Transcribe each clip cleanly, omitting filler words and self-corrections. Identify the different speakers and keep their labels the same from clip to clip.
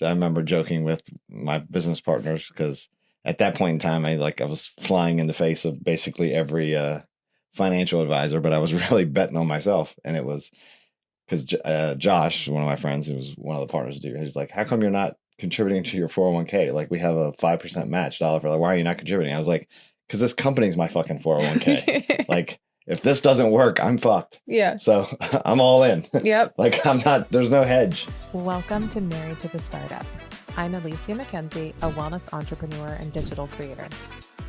Speaker 1: I remember joking with my business partners because at that point in time, I was flying in the face of basically every financial advisor, but I was really betting on myself. And it was because Josh, one of my friends, who was one of the partners, he's like, how come you're not contributing to your 401k? Like, we have a 5% match dollar for, like, why are you not contributing? I was like, because this company's my fucking 401k. Like, if this doesn't work, I'm fucked.
Speaker 2: Yeah.
Speaker 1: So I'm all in.
Speaker 2: Yep.
Speaker 1: Like, there's no hedge.
Speaker 3: Welcome to Married to the Startup. I'm Alicia McKenzie, a wellness entrepreneur and digital creator.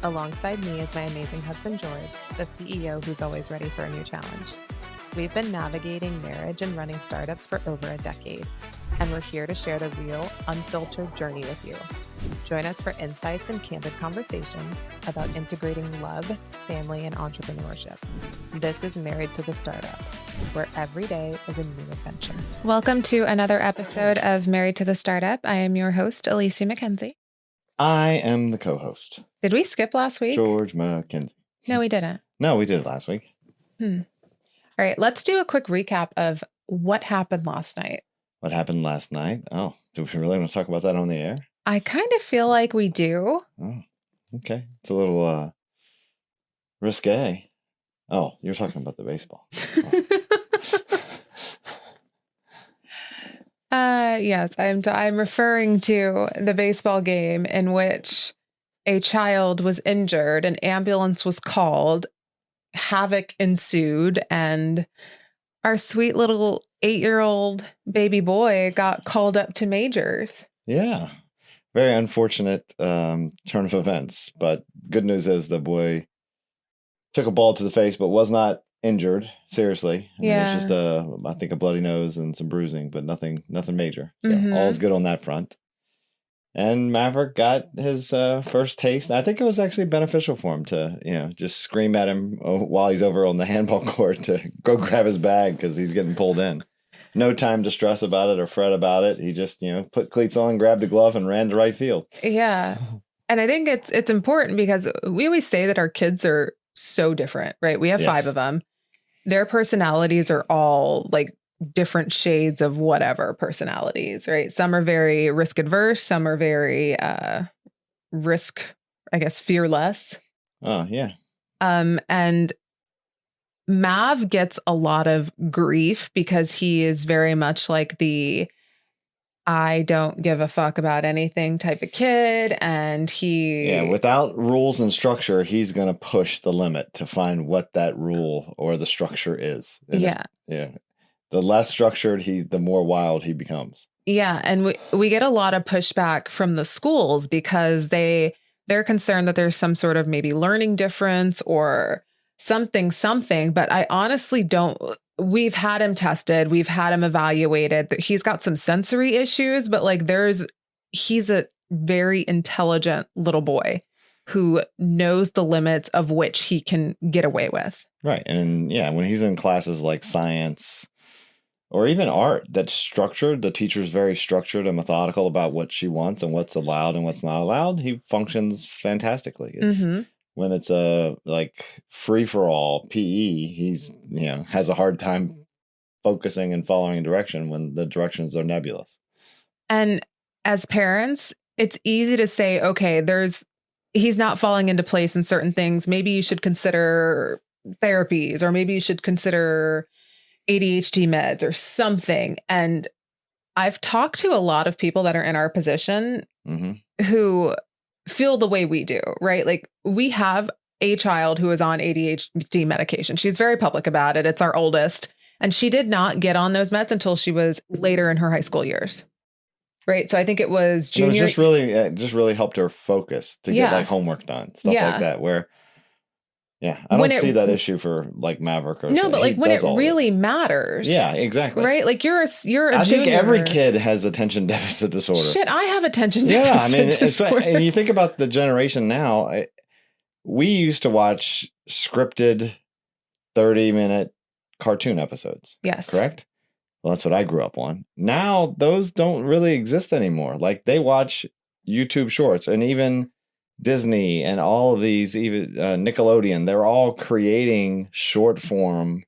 Speaker 3: Alongside me is my amazing husband, George, the CEO who's always ready for a new challenge. We've been navigating marriage and running startups for over a decade, and we're here to share the real, unfiltered journey with you. Join us for insights and candid conversations about integrating love, family, and entrepreneurship. This is Married to the Startup, where every day is a new adventure.
Speaker 2: Welcome to another episode of Married to the Startup. I am your host, Alicia McKenzie.
Speaker 1: I am the co-host.
Speaker 2: Did we skip last week?
Speaker 1: George McKenzie.
Speaker 2: No, we didn't.
Speaker 1: No, we did it last week.
Speaker 2: All right, let's do a quick recap of what happened last night.
Speaker 1: What happened last night? Oh, do we really want to talk about that on the air?
Speaker 2: I kind of feel like we do.
Speaker 1: Oh, okay. It's a little risque. Oh, you're talking about the baseball.
Speaker 2: Yes, I'm referring to the baseball game in which a child was injured, an ambulance was called, havoc ensued, and our sweet little 8-year-old baby boy got called up to majors.
Speaker 1: Yeah. Very unfortunate turn of events, but good news is the boy took a ball to the face, but was not injured seriously. I mean, it was just I think a bloody nose and some bruising, but nothing major. So all's good on that front. And Maverick got his first taste. I think it was actually beneficial for him to, just scream at him while he's over on the handball court to go grab his bag because he's getting pulled in. No time to stress about it or fret about it. He just, put cleats on, grabbed a glove, and ran to right field.
Speaker 2: Yeah. And I think it's important because we always say that our kids are so different, right? We have 5 of them. Their personalities are all like different shades of whatever personalities, right? Some are very risk adverse. Some are very fearless.
Speaker 1: Oh, yeah.
Speaker 2: And Mav gets a lot of grief because he is very much like the I don't give a fuck about anything type of kid. And
Speaker 1: without rules and structure, he's going to push the limit to find what that rule or the structure is. And the less structured the more wild he becomes. Yeah.
Speaker 2: And we get a lot of pushback from the schools because they're concerned that there's some sort of maybe learning difference or something, but I honestly don't. We've had him tested. We've had him evaluated. He's got some sensory issues, but he's a very intelligent little boy who knows the limits of which he can get away with.
Speaker 1: Right. And when he's in classes like science or even art that's structured, the teacher's very structured and methodical about what she wants and what's allowed and what's not allowed, he functions fantastically. It's when it's a free for all PE, he's has a hard time focusing and following a direction when the directions are nebulous.
Speaker 2: And as parents, it's easy to say, okay, he's not falling into place in certain things. Maybe you should consider therapies, or maybe you should consider ADHD meds or something. And I've talked to a lot of people that are in our position who feel the way we do, right? Like, we have a child who is on ADHD medication. She's very public about it. It's our oldest. And she did not get on those meds until she was later in her high school years. Right. So I think it was junior.
Speaker 1: It just really helped her focus to get homework done, stuff like that, where I don't see that issue for Maverick or
Speaker 2: no, but when it really matters.
Speaker 1: Yeah, exactly.
Speaker 2: Right? Like you're a
Speaker 1: I think every kid has attention deficit disorder.
Speaker 2: Shit, I have attention deficit disorder.
Speaker 1: And you think about the generation now, we used to watch scripted 30-minute cartoon episodes.
Speaker 2: Yes.
Speaker 1: Correct? Well, that's what I grew up on. Now, those don't really exist anymore. Like, they watch YouTube shorts, and even Disney and all of these, even Nickelodeon, they're all creating short form,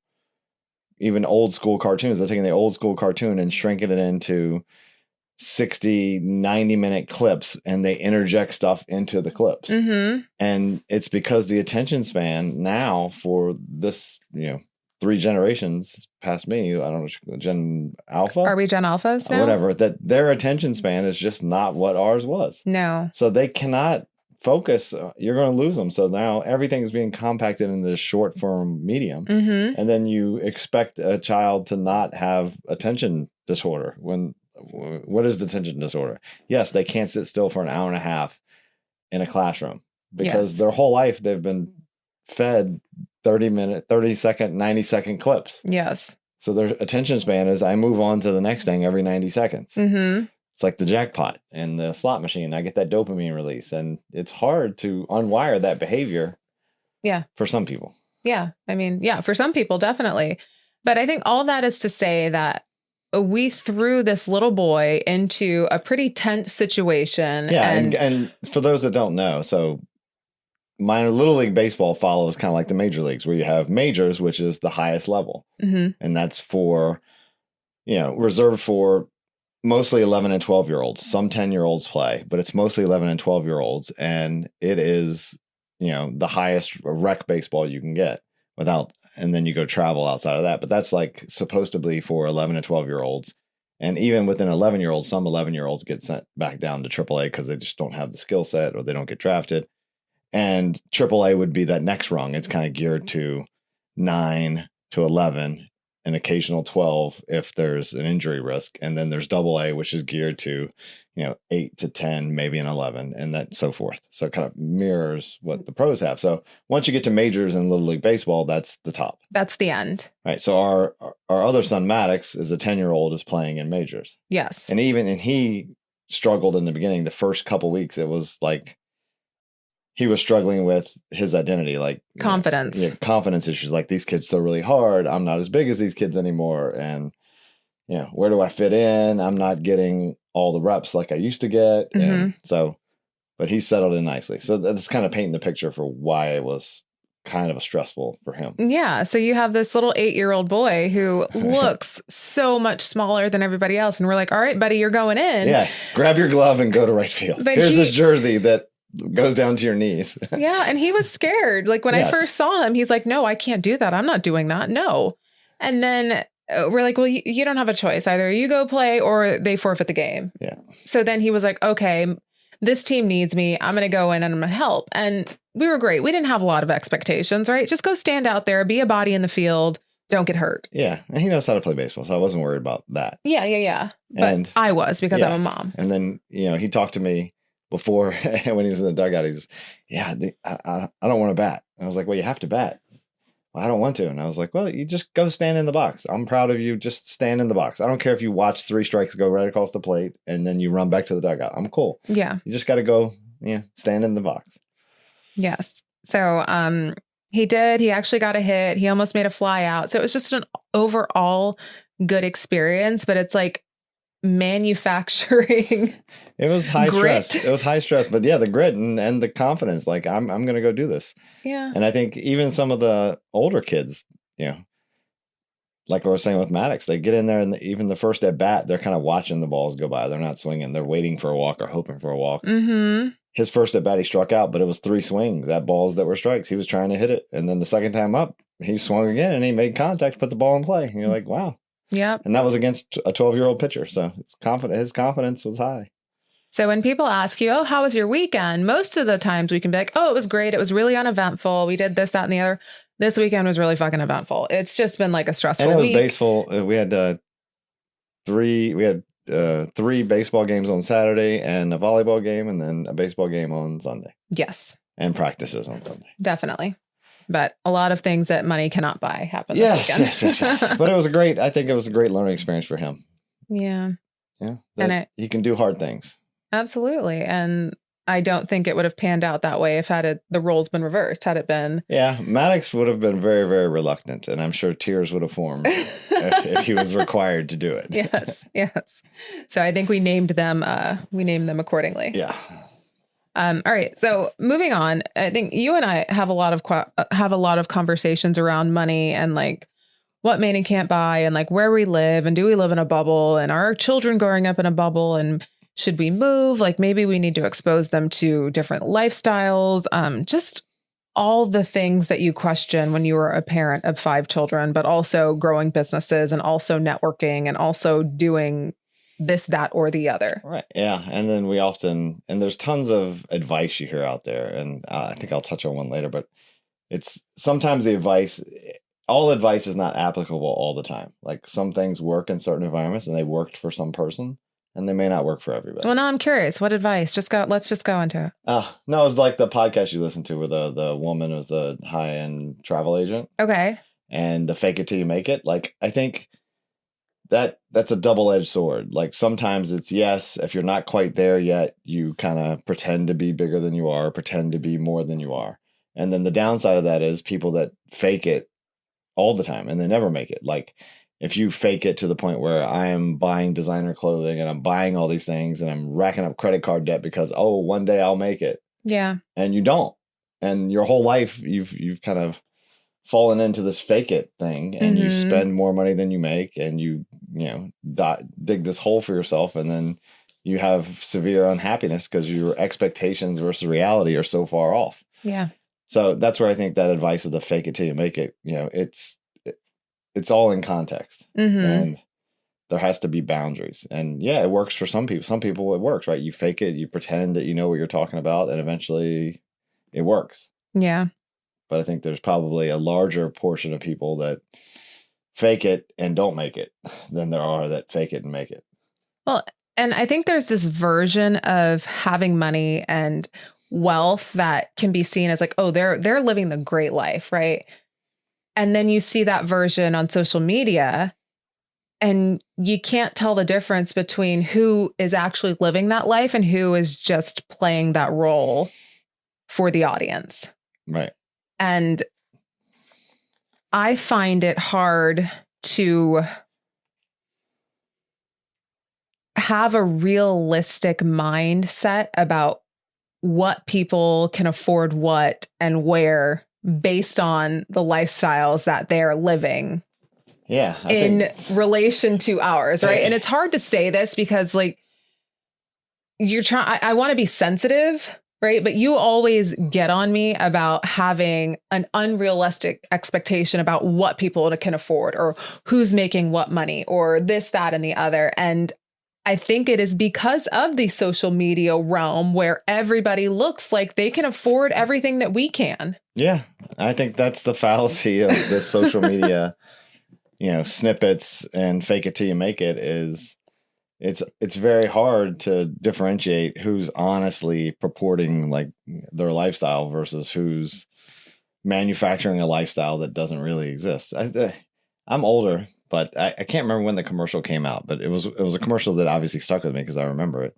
Speaker 1: even old school cartoons. They're taking the old school cartoon and shrinking it into 60, 90-minute clips, and they interject stuff into the clips. And it's because the attention span now for this, 3 generations past me, I don't know, Gen Alpha?
Speaker 2: Are we Gen Alphas now?
Speaker 1: Whatever, that their attention span is just not what ours was.
Speaker 2: No.
Speaker 1: So they cannot focus. You're going to lose them. So now everything is being compacted in this short form medium. And then you expect a child to not have attention disorder. What is attention disorder? Yes, they can't sit still for an hour and a half in a classroom because their whole life they've been fed 30-minute, 30-second, 90-second clips.
Speaker 2: Yes.
Speaker 1: So their attention span is I move on to the next thing every 90 seconds. It's like the jackpot and the slot machine. I get that dopamine release, and it's hard to unwire that behavior.
Speaker 2: Yeah.
Speaker 1: For some people.
Speaker 2: Yeah. I mean, yeah, for some people, definitely. But I think all that is to say that we threw this little boy into a pretty tense situation.
Speaker 1: Yeah. And for those that don't know, so minor Little League Baseball follows kind of like the major leagues, where you have majors, which is the highest level. And that's for, reserved for mostly 11 and 12-year-olds. Some 10-year-olds play, but it's mostly 11 and 12-year-olds. And it is, the highest rec baseball you can get and then you go travel outside of that. But that's like supposed to be for 11 and 12-year-olds. And even within 11-year-olds, some 11-year-olds get sent back down to AAA because they just don't have the skill set or they don't get drafted. And AAA would be that next rung. It's kind of geared to 9 to 11, an occasional 12 if there's an injury risk. And then there's AA, which is geared to, 8 to 10, maybe an 11, and that so forth. So it kind of mirrors what the pros have. So once you get to majors in Little League Baseball, that's the top.
Speaker 2: That's the end.
Speaker 1: Right. So our other son, Maddox, is a 10-year-old, is playing in majors.
Speaker 2: Yes.
Speaker 1: And he struggled in the beginning. The first couple weeks, it was like, he was struggling with his identity, like
Speaker 2: confidence,
Speaker 1: confidence issues. Like, these kids throw really hard. I'm not as big as these kids anymore. And, where do I fit in? I'm not getting all the reps like I used to get. And so, but he settled in nicely. So that's kind of painting the picture for why it was kind of stressful for him.
Speaker 2: Yeah. So you have this little 8-year-old boy who looks so much smaller than everybody else. And we're like, all right, buddy, you're going in.
Speaker 1: Yeah. Grab your glove and go to right field. But here's this jersey that goes down to your knees.
Speaker 2: Yeah. And he was scared. Like when I first saw him, he's like, no, I can't do that. I'm not doing that. No. And then we're like, well, you don't have a choice. Either you go play or they forfeit the game.
Speaker 1: Yeah.
Speaker 2: So then he was like, okay, this team needs me. I'm going to go in and I'm going to help. And we were great. We didn't have a lot of expectations, right? Just go stand out there, be a body in the field. Don't get hurt.
Speaker 1: Yeah. And he knows how to play baseball. So I wasn't worried about that.
Speaker 2: Yeah. But I was because I'm a mom.
Speaker 1: And then, he talked to me before when he was in the dugout. He was, I don't want to bat. And I was like, well, you have to bat. Well, I don't want to. And I was like, well, you just go stand in the box. I'm proud of you. Just stand in the box. I don't care if you watch 3 strikes go right across the plate and then you run back to the dugout. I'm cool.
Speaker 2: Yeah.
Speaker 1: You just got to go, stand in the box.
Speaker 2: Yes. So he did. He actually got a hit. He almost made a fly out. So it was just an overall good experience, but it's like manufacturing.
Speaker 1: It was high
Speaker 2: grit.
Speaker 1: stress. It was high stress, but yeah, the grit and the confidence, like I'm going to go do this.
Speaker 2: Yeah.
Speaker 1: And I think even some of the older kids, like I was saying with Maddox, they get in there and even the first at bat, they're kind of watching the balls go by. They're not swinging. They're waiting for a walk or hoping for a walk. His first at bat, he struck out, but it was 3 swings at balls that were strikes. He was trying to hit it. And then the second time up, he swung again and he made contact, put the ball in play. And you're like, wow.
Speaker 2: Yeah.
Speaker 1: And that was against a 12-year-old pitcher. So his confidence was high.
Speaker 2: So when people ask you, oh, how was your weekend? Most of the times we can be like, oh, it was great. It was really uneventful. We did this, that, and the other. This weekend was really fucking eventful. It's just been like a stressful week.
Speaker 1: And it was baseball. We had 3 baseball games on Saturday and a volleyball game and then a baseball game on Sunday.
Speaker 2: Yes.
Speaker 1: And practices on Sunday.
Speaker 2: Definitely. But a lot of things that money cannot buy happened this weekend.
Speaker 1: Yes. But I think it was a great learning experience for him.
Speaker 2: Yeah.
Speaker 1: Yeah.
Speaker 2: And
Speaker 1: he can do hard things.
Speaker 2: Absolutely. And I don't think it would have panned out that way if the roles been reversed, had it been.
Speaker 1: Yeah. Maddox would have been very, very reluctant. And I'm sure tears would have formed if he was required to do it.
Speaker 2: Yes. So I think we named them accordingly.
Speaker 1: Yeah.
Speaker 2: All right. So moving on, I think you and I have a lot of conversations around money and like what may and can't buy and like where we live and do we live in a bubble and are our children growing up in a bubble and should we move? Like maybe we need to expose them to different lifestyles. Just all the things that you question when you were a parent of 5 children, but also growing businesses and also networking and also doing this, that, or the other.
Speaker 1: Right. Yeah. And then and there's tons of advice you hear out there. And I think I'll touch on one later, but it's sometimes all advice is not applicable all the time. Like some things work in certain environments and they worked for some person and they may not work for everybody.
Speaker 2: Well, now I'm curious. What advice? Let's just go into it.
Speaker 1: No, it was like the podcast you listened to where the woman was the high-end travel agent.
Speaker 2: Okay.
Speaker 1: And the fake it till you make it. Like, I think that's a double-edged sword. Like sometimes it's yes, if you're not quite there yet, you kind of pretend to be bigger than you are, pretend to be more than you are. And then the downside of that is people that fake it all the time and they never make it. Like if you fake it to the point where I am buying designer clothing and I'm buying all these things and I'm racking up credit card debt because, one day I'll make it.
Speaker 2: Yeah.
Speaker 1: And you don't. And your whole life you've kind of fallen into this fake it thing and you spend more money than you make and you dig this hole for yourself and then you have severe unhappiness because your expectations versus reality are so far off.
Speaker 2: Yeah.
Speaker 1: So that's where I think that advice of the fake it till you make it, it's all in context and there has to be boundaries. And yeah, it works for some people. Some people it works, right? You fake it, you pretend that you know what you're talking about and eventually it works.
Speaker 2: Yeah.
Speaker 1: But I think there's probably a larger portion of people that fake it and don't make it than there are that fake it and make it.
Speaker 2: Well, and I think there's this version of having money and wealth that can be seen as like, they're living the great life, right? And then you see that version on social media and you can't tell the difference between who is actually living that life and who is just playing that role for the audience.
Speaker 1: Right.
Speaker 2: And I find it hard to have a realistic mindset about what people can afford what and where based on the lifestyles that they're living in relation to ours, right? And it's hard to say this because like I want to be sensitive, right? But you always get on me about having an unrealistic expectation about what people can afford or who's making what money or this, that, and the other. And I think it is because of the social media realm where everybody looks like they can afford everything that we can.
Speaker 1: Yeah. I think that's the fallacy of the social media, snippets and fake it till you make it is it's very hard to differentiate who's honestly purporting like their lifestyle versus who's manufacturing a lifestyle that doesn't really exist. I'm older, but I can't remember when the commercial came out, but it was a commercial that obviously stuck with me because I remember it.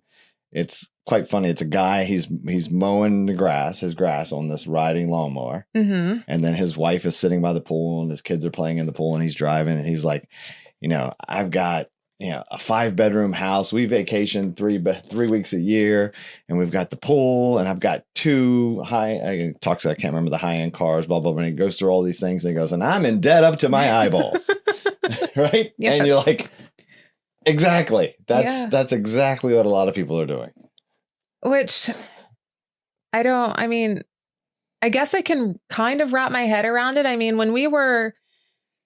Speaker 1: It's quite funny. It's a guy, he's mowing his grass on this riding lawnmower. And then his wife is sitting by the pool and his kids are playing in the pool and he's driving and he's like, I've got a 5-bedroom house. We vacation 3 weeks a year and we've got the pool and I've got 2 I can't remember the high-end cars, blah, blah, blah. And he goes through all these things and he goes, and I'm in debt up to my eyeballs. Right. Yes. And you're like, exactly. That's exactly what a lot of people are doing.
Speaker 2: Which I guess I can kind of wrap my head around it. I mean, when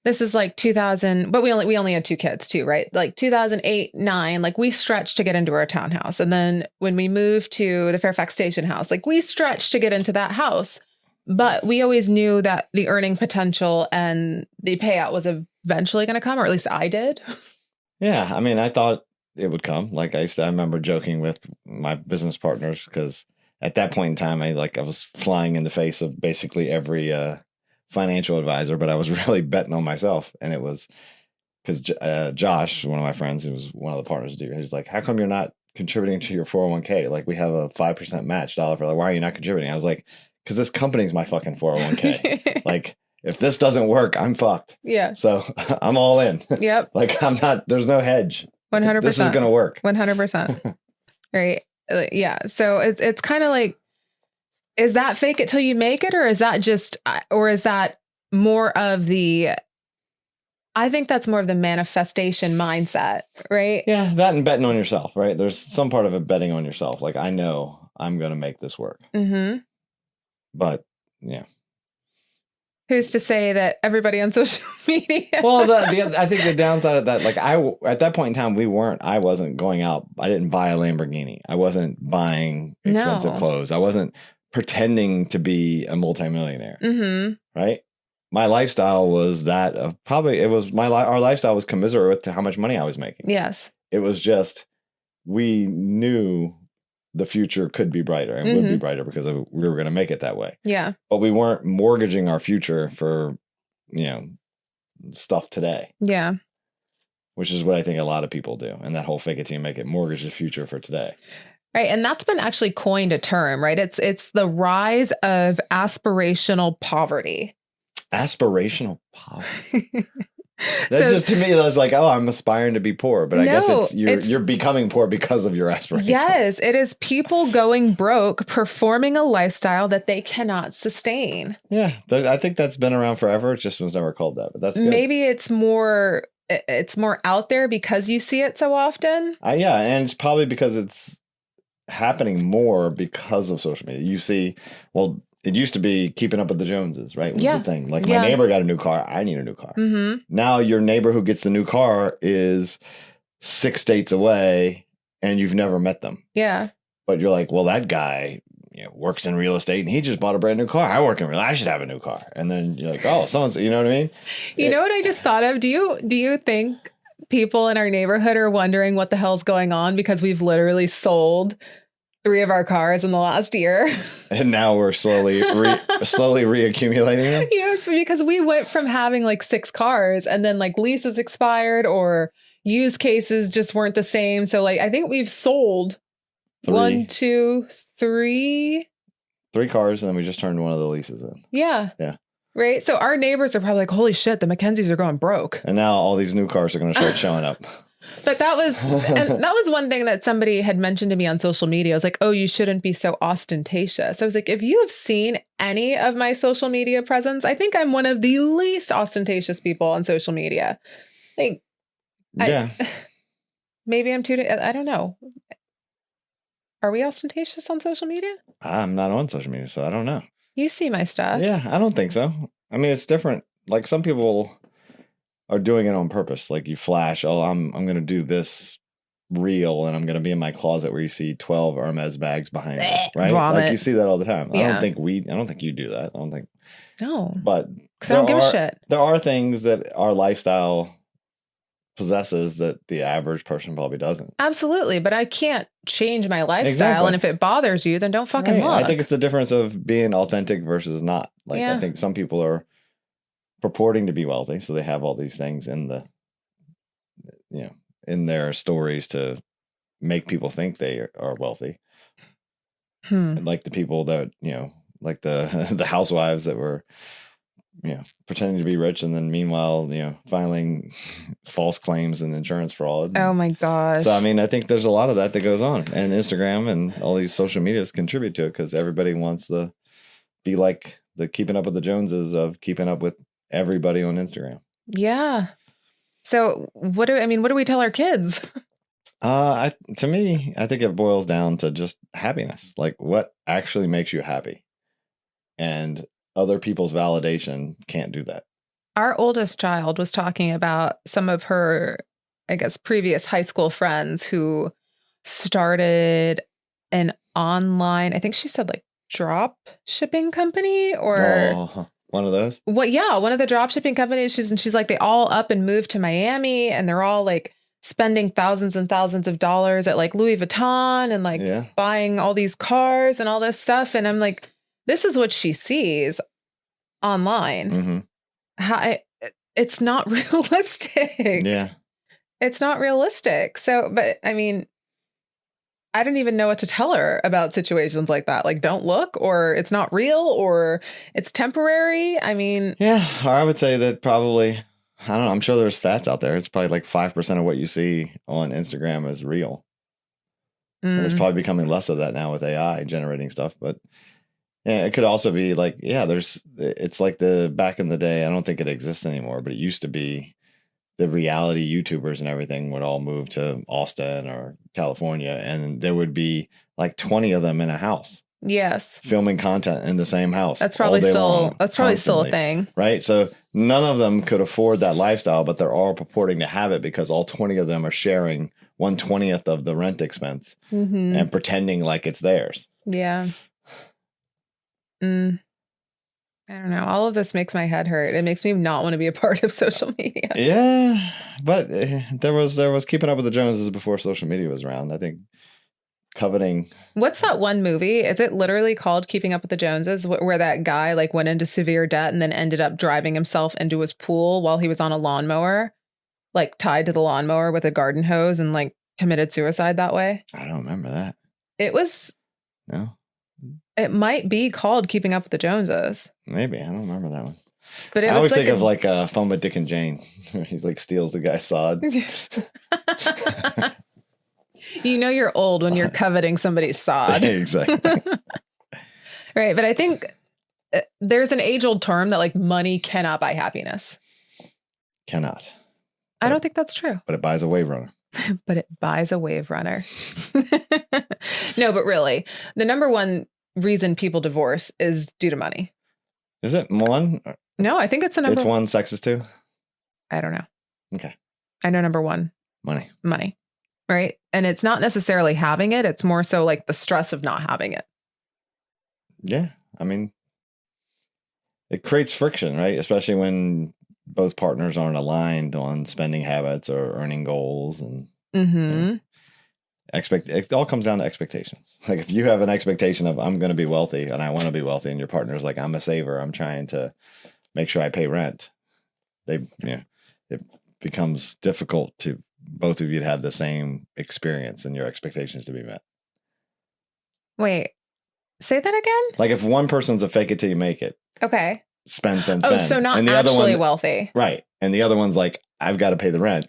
Speaker 2: this is like 2000, but we only had 2 kids too, right? Like 2008, 9, like we stretched to get into our townhouse. And then when we moved to the Fairfax Station house, like we stretched to get into that house, but we always knew that the earning potential and the payout was eventually going to come, or at least I did.
Speaker 1: Yeah. I mean, I thought it would come. Like I remember joking with my business partners because at that point in time, I was flying in the face of basically every, financial advisor, but I was really betting on myself. And it was because Josh, one of my friends, who was one of the partners, he's like, how come you're not contributing to your 401k? Like we have a 5% match dollar for why are you not contributing? I was like, because this company's my fucking 401k. Like if this doesn't work, I'm fucked. Yeah. So I'm all in. Yep. Like there's no hedge. 100%. This is going to work.
Speaker 2: 100%. Right. Yeah. So it's kind of like, is that fake it till you make it? Or is that more of the, I think that's more of the manifestation mindset, right?
Speaker 1: Yeah, that and betting on yourself, right? There's some part of it betting on yourself. Like, I know I'm going to make this work.
Speaker 2: Mm-hmm.
Speaker 1: But, yeah.
Speaker 2: Who's to say that everybody on social media?
Speaker 1: Well, I think the downside of that, like at that point in time, I wasn't going out. I didn't buy a Lamborghini. I wasn't buying expensive clothes. I wasn't pretending to be a multimillionaire.
Speaker 2: Mm-hmm.
Speaker 1: Right? My lifestyle was that of our lifestyle was commiserate to how much money I was making.
Speaker 2: Yes.
Speaker 1: It was just, we knew the future could be brighter and would be brighter because we were going to make it that way.
Speaker 2: Yeah.
Speaker 1: But we weren't mortgaging our future for, stuff today.
Speaker 2: Yeah.
Speaker 1: Which is what I think a lot of people do. And that whole fake it till you make it, mortgage the future for today.
Speaker 2: Right. And that's been actually coined a term, right? It's the rise of aspirational poverty.
Speaker 1: Aspirational poverty. Just to me, that's like, I'm aspiring to be poor, but I guess you're becoming poor because of your aspirations.
Speaker 2: Yes, it is people going broke, performing a lifestyle that they cannot sustain.
Speaker 1: Yeah, I think that's been around forever. It just was never called that, but that's good.
Speaker 2: Maybe it's more out there because you see it so often.
Speaker 1: Yeah, and it's probably because it's happening more because of social media. You see, it used to be keeping up with the Joneses, right? Was the thing. Like, my neighbor got a new car. I need a new car.
Speaker 2: Mm-hmm.
Speaker 1: Now your neighbor who gets the new car is 6 states away and you've never met them.
Speaker 2: Yeah.
Speaker 1: But you're like, well, that guy works in real estate and he just bought a brand new car. I work in real estate. I should have a new car. And then you're like, oh, someone's, you know what I mean?
Speaker 2: You know what I just thought of? Do you think people in our neighborhood are wondering what the hell's going on because we've literally sold 3 of our cars in the last year.
Speaker 1: And now we're slowly reaccumulating them.
Speaker 2: It's because we went from having 6 cars and then leases expired or use cases just weren't the same. So I think we've sold 1, 2, 3.
Speaker 1: 3 cars, and then we just turned one of the leases in.
Speaker 2: Yeah.
Speaker 1: Yeah.
Speaker 2: Right. So our neighbors are probably like, holy shit, the Mackenzies are going broke.
Speaker 1: And now all these new cars are going to start showing up.
Speaker 2: But that was one thing that somebody had mentioned to me on social media. I was like, oh, you shouldn't be so ostentatious. I was like, if you have seen any of my social media presence, I think I'm one of the least ostentatious people on social media. Maybe I'm too, I don't know. Are we ostentatious on social media?
Speaker 1: I'm not on social media, so I don't know.
Speaker 2: You see my stuff.
Speaker 1: Yeah, I don't think so. I mean, it's different. Like, some people are doing it on purpose. Like, you flash, I'm going to do this reel and I'm going to be in my closet where you see 12 Hermes bags behind me, right?
Speaker 2: Vomit.
Speaker 1: Like, you see that all the time.
Speaker 2: Yeah.
Speaker 1: I don't think you do that.
Speaker 2: No.
Speaker 1: But
Speaker 2: because I don't give a shit.
Speaker 1: There are things that our lifestyle possesses that the average person probably doesn't.
Speaker 2: Absolutely. But I can't change my lifestyle.
Speaker 1: Exactly.
Speaker 2: And if it bothers you, then don't fucking look.
Speaker 1: I think it's the difference of being authentic versus not. Like, I think some people are purporting to be wealthy, so they have all these things in their stories to make people think they are wealthy. Like the people that, like the housewives that were, pretending to be rich and then meanwhile, filing false claims and insurance fraud.
Speaker 2: Oh my gosh.
Speaker 1: So, I mean, I think there's a lot of that goes on, and Instagram and all these social medias contribute to it because everybody wants to be like the keeping up with the Joneses of keeping up with everybody on Instagram.
Speaker 2: Yeah. So what do we tell our kids?
Speaker 1: To me, I think it boils down to just happiness. Like, what actually makes you happy? And other people's validation can't do that.
Speaker 2: Our oldest child was talking about some of her, I guess, previous high school friends who started an online, I think she said drop shipping company or
Speaker 1: one of those.
Speaker 2: One of the drop shipping companies. She's like, they all up and moved to Miami and they're all spending thousands and thousands of dollars at Louis Vuitton and buying all these cars and all this stuff. And I'm like, this is what she sees online. Mm-hmm. It's not realistic. Yeah. It's not realistic. So, but I mean, I don't even know what to tell her about situations like that. Don't look, or it's not real, or it's temporary. I mean,
Speaker 1: yeah, I would say that probably, I don't know. I'm sure there's stats out there. It's probably 5% of what you see on Instagram is real. And it's probably becoming less of that now with AI generating stuff. But yeah, it could also be it's like the back in the day. I don't think it exists anymore, but it used to be the reality YouTubers and everything would all move to Austin or California, and there would be like 20 of them in a house.
Speaker 2: Yes.
Speaker 1: Filming content in the same house.
Speaker 2: That's probably still a thing.
Speaker 1: Right? So none of them could afford that lifestyle, but they're all purporting to have it because all 20 of them are sharing 1/20th of the rent expense and pretending like it's theirs.
Speaker 2: Yeah. I don't know. All of this makes my head hurt. It makes me not want to be a part of social media.
Speaker 1: Yeah, but there was Keeping Up with the Joneses before social media was around. I think coveting.
Speaker 2: What's that one movie? Is it literally called Keeping Up with the Joneses, where that guy like went into severe debt and then ended up driving himself into his pool while he was on a lawnmower, like tied to the lawnmower with a garden hose, and like committed suicide that way?
Speaker 1: I don't remember that.
Speaker 2: It was.
Speaker 1: No.
Speaker 2: It might be called Keeping Up with the Joneses.
Speaker 1: Maybe. I don't remember that one.
Speaker 2: But
Speaker 1: I always think of like Fun with Dick and Jane. He like steals the guy's sod.
Speaker 2: You know you're old when you're coveting somebody's sod.
Speaker 1: Exactly.
Speaker 2: Right. But I think there's an age-old term that like money cannot buy happiness.
Speaker 1: Cannot.
Speaker 2: I don't think that's true.
Speaker 1: But it buys a wave runner.
Speaker 2: But it buys a wave runner. No, but really, the number one reason people divorce is due to money.
Speaker 1: Is it one?
Speaker 2: No, I think it's the number.
Speaker 1: It's one, sex is two?
Speaker 2: I don't know.
Speaker 1: Okay.
Speaker 2: I know number one. Money. Right? And it's not necessarily having it. It's more so like the stress of not having it.
Speaker 1: Yeah. I mean, it creates friction, right? Especially when both partners aren't aligned on spending habits or earning goals. And you know, it all comes down to expectations. Like if you have an expectation of I'm going to be wealthy and I want to be wealthy, and your partner's like, I'm a saver, I'm trying to make sure I pay rent, it becomes difficult to both of you to have the same experience and your expectations to be met.
Speaker 2: Wait, say that again?
Speaker 1: Like if one person's a fake it till you make it.
Speaker 2: Okay.
Speaker 1: Spend.
Speaker 2: Oh, so not
Speaker 1: and the
Speaker 2: actually
Speaker 1: other one,
Speaker 2: wealthy.
Speaker 1: Right. And the other one's like, I've got to pay the rent.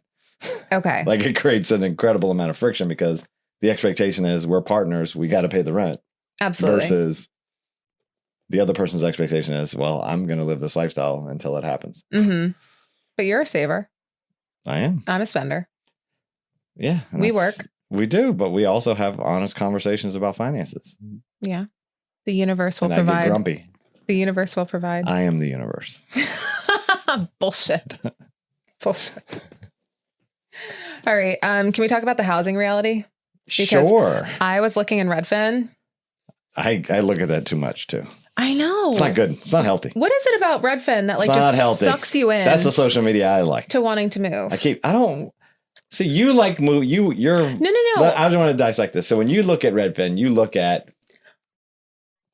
Speaker 2: Okay.
Speaker 1: Like it creates an incredible amount of friction because the expectation is we're partners, we got to pay the rent.
Speaker 2: Absolutely.
Speaker 1: Versus the other person's expectation is, well, I'm going to live this lifestyle until it happens.
Speaker 2: But you're a saver.
Speaker 1: I am.
Speaker 2: I'm a spender.
Speaker 1: Yeah.
Speaker 2: We work.
Speaker 1: We do, but we also have honest conversations about finances.
Speaker 2: Yeah. The universe will
Speaker 1: and
Speaker 2: provide.
Speaker 1: I get grumpy.
Speaker 2: The universe will provide.
Speaker 1: I am the universe.
Speaker 2: Bullshit. Bullshit. All right. Can we talk about the housing reality? Because
Speaker 1: sure.
Speaker 2: I was looking in Redfin.
Speaker 1: I look at that too much too.
Speaker 2: I know.
Speaker 1: It's not good. It's not healthy.
Speaker 2: What is it about Redfin that like just sucks you in?
Speaker 1: That's the social media I like.
Speaker 2: To wanting to move.
Speaker 1: I don't see you like move. You're
Speaker 2: No.
Speaker 1: I just want to dissect this. So when you look at Redfin, you look at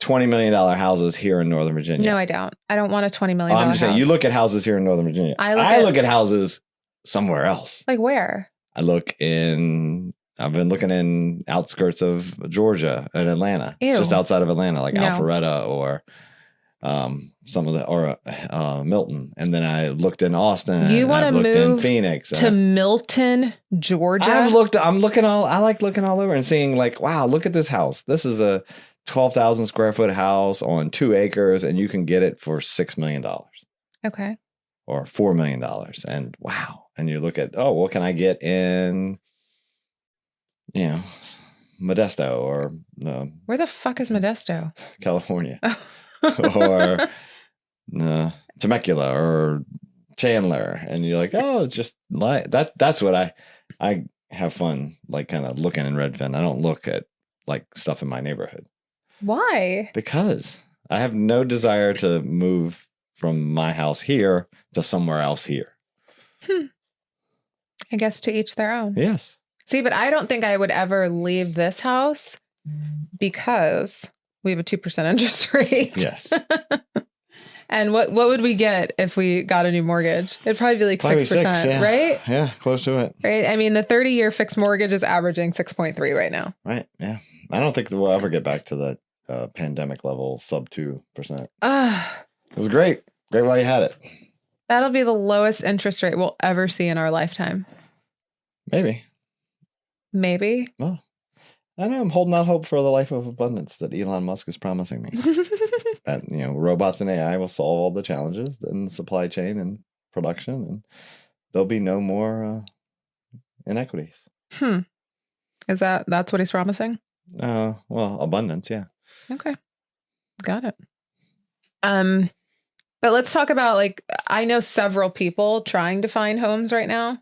Speaker 1: $20 million houses here in Northern Virginia.
Speaker 2: No, I don't. I don't want a $20 million
Speaker 1: I'm just saying,
Speaker 2: house.
Speaker 1: you look at houses here in Northern Virginia. I look at houses somewhere else.
Speaker 2: Like where?
Speaker 1: I've been looking in outskirts of Georgia and Atlanta.
Speaker 2: Ew.
Speaker 1: Just outside of Atlanta, like Alpharetta or Milton. And then I looked in Austin.
Speaker 2: You want to move
Speaker 1: in Phoenix
Speaker 2: to Milton, Georgia?
Speaker 1: I like looking all over and seeing like, wow, look at this house. This is a 12,000 square foot house on 2 acres, and you can get it for $6 million.
Speaker 2: Okay.
Speaker 1: Or $4 million. And wow. And you look at, what can I get in, Modesto or
Speaker 2: where the fuck is Modesto?
Speaker 1: California. Or Temecula or Chandler. And you're like, just like that. That's what I have fun, like kind of looking in Redfin. I don't look at like stuff in my neighborhood.
Speaker 2: Why?
Speaker 1: Because I have no desire to move from my house here to somewhere else here.
Speaker 2: I guess to each their own.
Speaker 1: Yes.
Speaker 2: See, but I don't think I would ever leave this house because we have a 2% interest rate.
Speaker 1: Yes.
Speaker 2: And what would we get if we got a new mortgage? It'd probably be like 6%, right?
Speaker 1: Yeah, close to it.
Speaker 2: Right. I mean, the 30-year fixed mortgage is averaging 6.3 right now.
Speaker 1: Right. Yeah. I don't think we'll ever get back to the pandemic level, sub 2%. It was great. Great while you had it.
Speaker 2: That'll be the lowest interest rate we'll ever see in our lifetime.
Speaker 1: Maybe.
Speaker 2: Well,
Speaker 1: I know I'm holding out hope for the life of abundance that Elon Musk is promising me. That, robots and AI will solve all the challenges in the supply chain and production. And there'll be no more inequities.
Speaker 2: That's what he's promising?
Speaker 1: Well, abundance, yeah.
Speaker 2: Okay. Got it. But let's talk about, like, I know several people trying to find homes right now.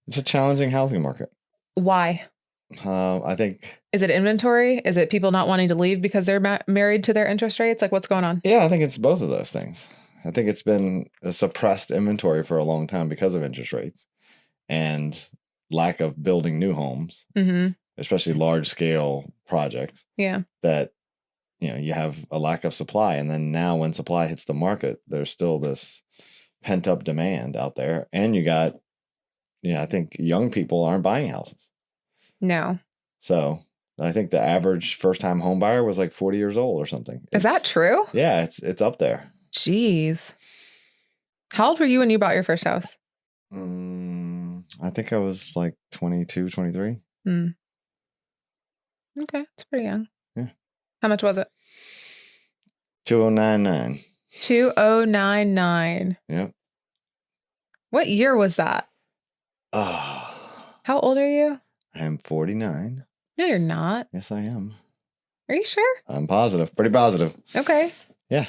Speaker 1: It's a challenging housing market.
Speaker 2: Why?
Speaker 1: I think.
Speaker 2: Is it inventory? Is it people not wanting to leave because they're married to their interest rates? Like, what's going on?
Speaker 1: Yeah, I think it's both of those things. I think it's been a suppressed inventory for a long time because of interest rates and lack of building new homes, especially large scale projects.
Speaker 2: Yeah.
Speaker 1: That, you have a lack of supply. And then now when supply hits the market, there's still this pent up demand out there. And you got, I think young people aren't buying houses.
Speaker 2: No.
Speaker 1: So I think the average first time home buyer was like 40 years old or something.
Speaker 2: Is that true?
Speaker 1: Yeah, it's up there.
Speaker 2: Jeez. How old were you when you bought your first house?
Speaker 1: I think I was like 22, 23.
Speaker 2: Okay, it's pretty young.
Speaker 1: Yeah.
Speaker 2: How much was it?
Speaker 1: $2,099.
Speaker 2: $2,099.
Speaker 1: Yep.
Speaker 2: What year was that? How old are you?
Speaker 1: I'm 49.
Speaker 2: No, you're not.
Speaker 1: Yes, I am.
Speaker 2: Are you sure?
Speaker 1: I'm positive. Pretty positive.
Speaker 2: Okay.
Speaker 1: Yeah.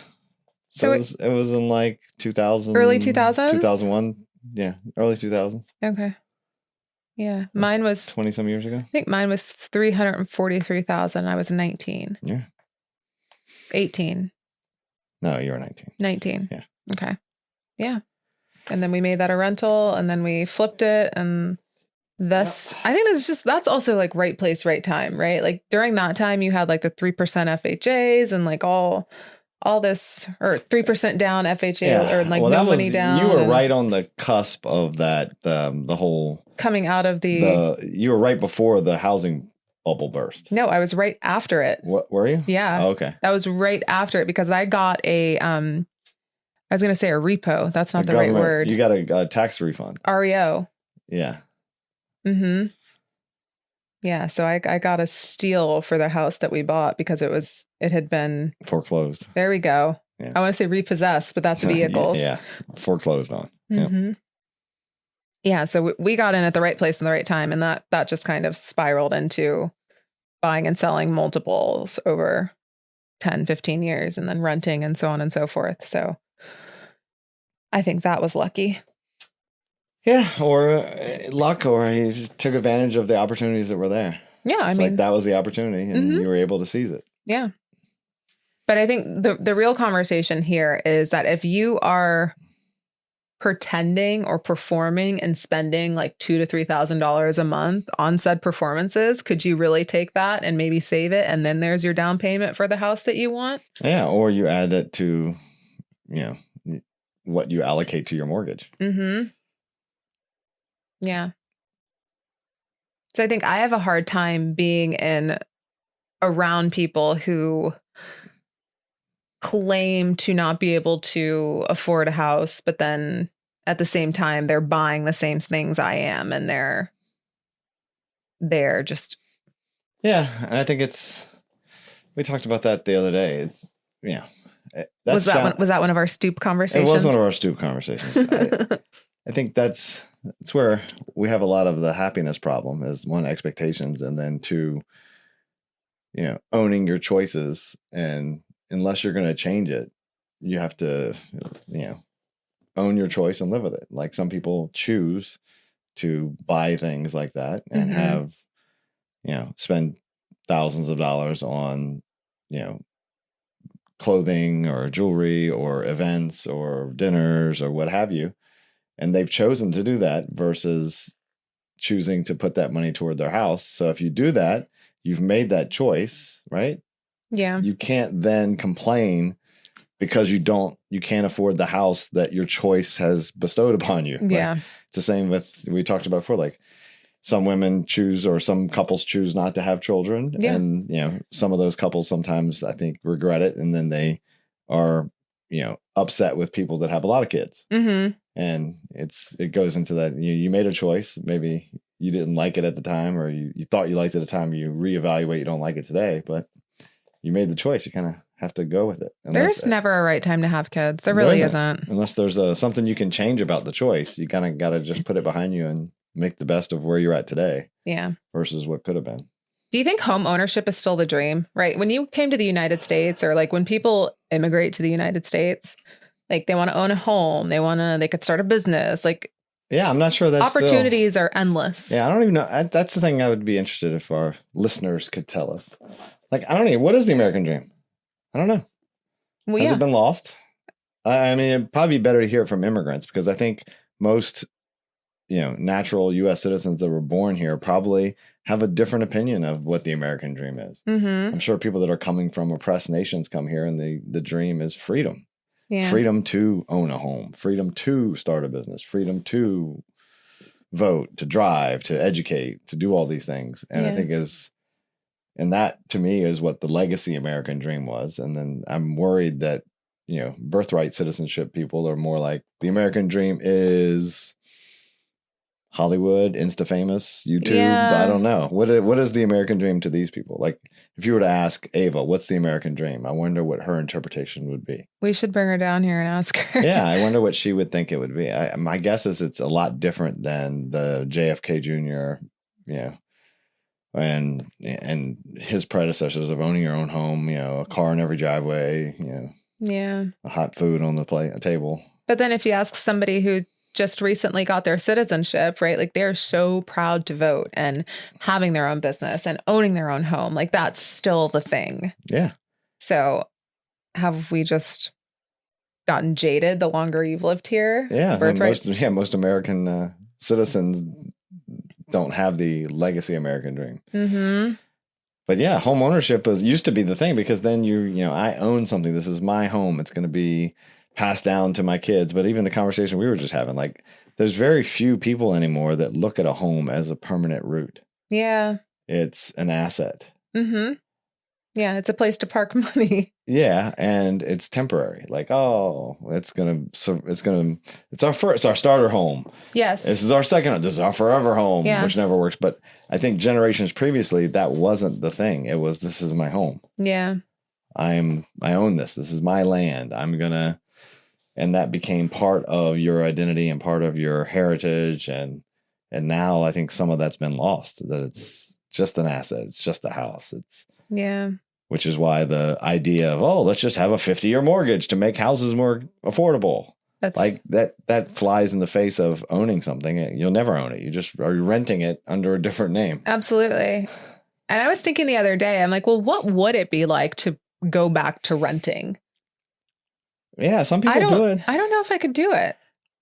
Speaker 1: So it was in like 2000.
Speaker 2: Early 2000s?
Speaker 1: 2001. Yeah. Early 2000s.
Speaker 2: Okay. Yeah. Mine was
Speaker 1: 20 some years ago.
Speaker 2: I think mine was 343,000. I was 19.
Speaker 1: Yeah.
Speaker 2: 18.
Speaker 1: No, you were 19.
Speaker 2: 19.
Speaker 1: Yeah.
Speaker 2: Okay. Yeah. And then we made that a rental and then we flipped it. And I think that's also like right place, right time, right? Like during that time you had like the 3% FHAs and like all this, or 3% down FHA, or like no money down.
Speaker 1: You were right on the cusp of that, the whole
Speaker 2: coming out of
Speaker 1: you were right before the housing bubble burst.
Speaker 2: No, I was right after it.
Speaker 1: What were you?
Speaker 2: Yeah.
Speaker 1: Oh, okay.
Speaker 2: That was right after it because I got I was going to say a repo. That's not the right word.
Speaker 1: You got a tax refund.
Speaker 2: REO.
Speaker 1: Yeah.
Speaker 2: Yeah, so I got a steal for the house that we bought because it had been
Speaker 1: foreclosed.
Speaker 2: There we go.
Speaker 1: Yeah.
Speaker 2: I want to say repossessed, but that's vehicles.
Speaker 1: Yeah, foreclosed on.
Speaker 2: Yeah, so we got in at the right place in the right time, and that just kind of spiraled into buying and selling multiples over 10, 15 years, and then renting and so on and so forth. So I think that was lucky.
Speaker 1: Yeah, or luck, or he just took advantage of the opportunities that were there.
Speaker 2: Yeah, I mean,
Speaker 1: like that was the opportunity, and you were able to seize it.
Speaker 2: Yeah, but I think the real conversation here is that if you are pretending or performing and spending like $2,000 to $3,000 a month on said performances, could you really take that and maybe save it, and then there's your down payment for the house that you want?
Speaker 1: Yeah, or you add it to, what you allocate to your mortgage.
Speaker 2: Yeah. So I think I have a hard time being around people who claim to not be able to afford a house, but then at the same time, they're buying the same things I am. And they're just.
Speaker 1: Yeah. And I think we talked about that the other day.
Speaker 2: Was that one of our stoop conversations?
Speaker 1: It was one of our stoop conversations. I think that's where we have a lot of the happiness problem is one, expectations, and then two, owning your choices. And unless you're going to change it, you have to, own your choice and live with it. Like some people choose to buy things like that and have, spend thousands of dollars on, clothing or jewelry or events or dinners or what have you. And they've chosen to do that versus choosing to put that money toward their house. So if you do that, you've made that choice, right?
Speaker 2: Yeah.
Speaker 1: You can't then complain because you can't afford the house that your choice has bestowed upon you.
Speaker 2: Yeah.
Speaker 1: Like, it's the same we talked about before, like some women choose or some couples choose not to have children. Yeah. And, some of those couples sometimes I think regret it. And then they are, upset with people that have a lot of kids. And it goes into that you made a choice. Maybe you didn't like it at the time, or you thought you liked it at the time. You reevaluate, you don't like it today, but you made the choice. You kind of have to go with it.
Speaker 2: There's never a right time to have kids. There really isn't.
Speaker 1: Unless there's something you can change about the choice. You kind of got to just put it behind you and make the best of where you're at today.
Speaker 2: Yeah.
Speaker 1: Versus what could have been.
Speaker 2: Do you think home ownership is still the dream, right? When you came to the United States, or like when people immigrate to the United States, like they want to own a home, they could start a business. Like,
Speaker 1: yeah, I'm not sure that's
Speaker 2: opportunities are endless.
Speaker 1: Yeah, I don't even know. That's the thing I would be interested if our listeners could tell us. Like, I don't know. What is the American dream? I don't know.
Speaker 2: Well,
Speaker 1: Has it been lost? I mean, it'd probably be better to hear it from immigrants, because I think most, natural U.S. citizens that were born here probably have a different opinion of what the American dream is.
Speaker 2: Mm-hmm.
Speaker 1: I'm sure people that are coming from oppressed nations come here and the dream is freedom.
Speaker 2: Yeah.
Speaker 1: Freedom to own a home, freedom to start a business, freedom to vote, to drive, to educate, to do all these things. And I think and that to me is what the legacy American dream was. And then I'm worried that, birthright citizenship people are more like the American dream is Hollywood, Insta famous, YouTube. I don't know. What is the American dream to these people? Like, if you were to ask Ava, what's the American dream? I wonder what her interpretation would be.
Speaker 2: We should bring her down here and ask her.
Speaker 1: Yeah, I wonder what she would think it would be. My guess is it's a lot different than the JFK Jr., and his predecessors of owning your own home, a car in every driveway, a hot food on the table.
Speaker 2: But then if you ask somebody who just recently got their citizenship, right? Like, they're so proud to vote and having their own business and owning their own home. Like, that's still the thing.
Speaker 1: Yeah.
Speaker 2: So have we just gotten jaded the longer you've lived here?
Speaker 1: Yeah. Most American citizens don't have the legacy American dream.
Speaker 2: Mm-hmm.
Speaker 1: But yeah, home ownership used to be the thing, because then I own something. This is my home. It's going to be passed down to my kids. But even the conversation we were just having, like, there's very few people anymore that look at a home as a permanent root.
Speaker 2: Yeah.
Speaker 1: It's an asset.
Speaker 2: Mm-hmm. Yeah, it's a place to park money.
Speaker 1: Yeah, and it's temporary. Like, it's our starter home.
Speaker 2: Yes.
Speaker 1: This is our second. This is our forever home,
Speaker 2: yeah.
Speaker 1: which never works. But I think generations previously, that wasn't the thing. It was, this is my home.
Speaker 2: Yeah.
Speaker 1: I own this. This is my land. And that became part of your identity and part of your heritage. And now I think some of that's been lost, that it's just an asset. It's just a house. Which is why the idea of, let's just have a 50-year mortgage to make houses more affordable. That's like that flies in the face of owning something. You'll never own it. You just are renting it under a different name.
Speaker 2: Absolutely. And I was thinking the other day, I'm like, well, what would it be like to go back to renting?
Speaker 1: Yeah, some people do it.
Speaker 2: I don't know if I could do it.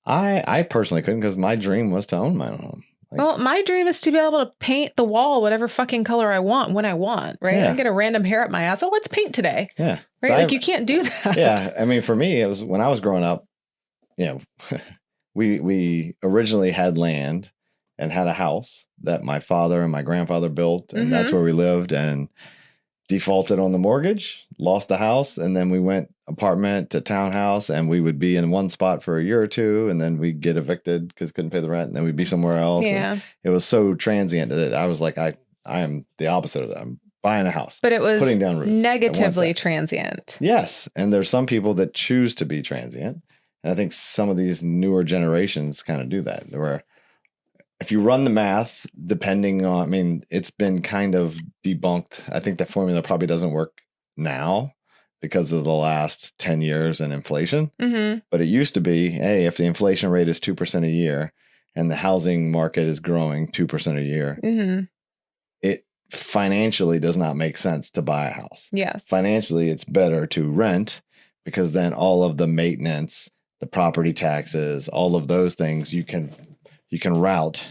Speaker 1: I personally couldn't, because my dream was to own my own home.
Speaker 2: Well, my dream is to be able to paint the wall whatever fucking color I want when I want, right?
Speaker 1: Yeah.
Speaker 2: I get a random hair up my ass. Let's paint today.
Speaker 1: Yeah.
Speaker 2: Right? So you can't do that.
Speaker 1: Yeah. I mean, for me, it was when I was growing up, we originally had land and had a house that my father and my grandfather built, and that's where we lived, and defaulted on the mortgage, lost the house, and then we went apartment to townhouse, and we would be in one spot for a year or two, and then we'd get evicted because couldn't pay the rent, and then we'd be somewhere else.
Speaker 2: Yeah.
Speaker 1: And it was so transient that I was like, I am the opposite of that. I'm buying a house.
Speaker 2: But it was
Speaker 1: putting down roots.
Speaker 2: Negatively transient.
Speaker 1: Yes. And there's some people that choose to be transient. And I think some of these newer generations kind of do that, where if you run the math, depending on, it's been kind of debunked. I think that formula probably doesn't work now because of the last 10 years and inflation. Mm-hmm. But it used to be, hey, if the inflation rate is 2% a year and the housing market is growing 2% a year, it financially does not make sense to buy a house.
Speaker 2: Yes.
Speaker 1: Financially, it's better to rent, because then all of the maintenance, the property taxes, all of those things you can route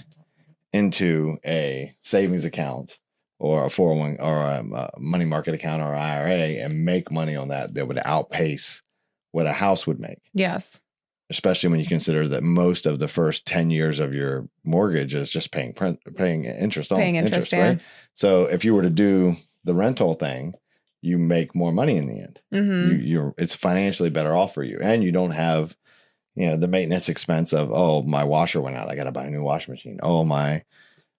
Speaker 1: into a savings account or a 401 or a money market account or IRA and make money on that would outpace what a house would make.
Speaker 2: Yes.
Speaker 1: Especially when you consider that most of the first 10 years of your mortgage is just paying interest on interest,
Speaker 2: yeah.
Speaker 1: Right? So if you were to do the rental thing, you make more money in the end. Mm-hmm. It's financially better off for you, and you don't have the maintenance expense of, my washer went out, I got to buy a new washing machine. Oh, my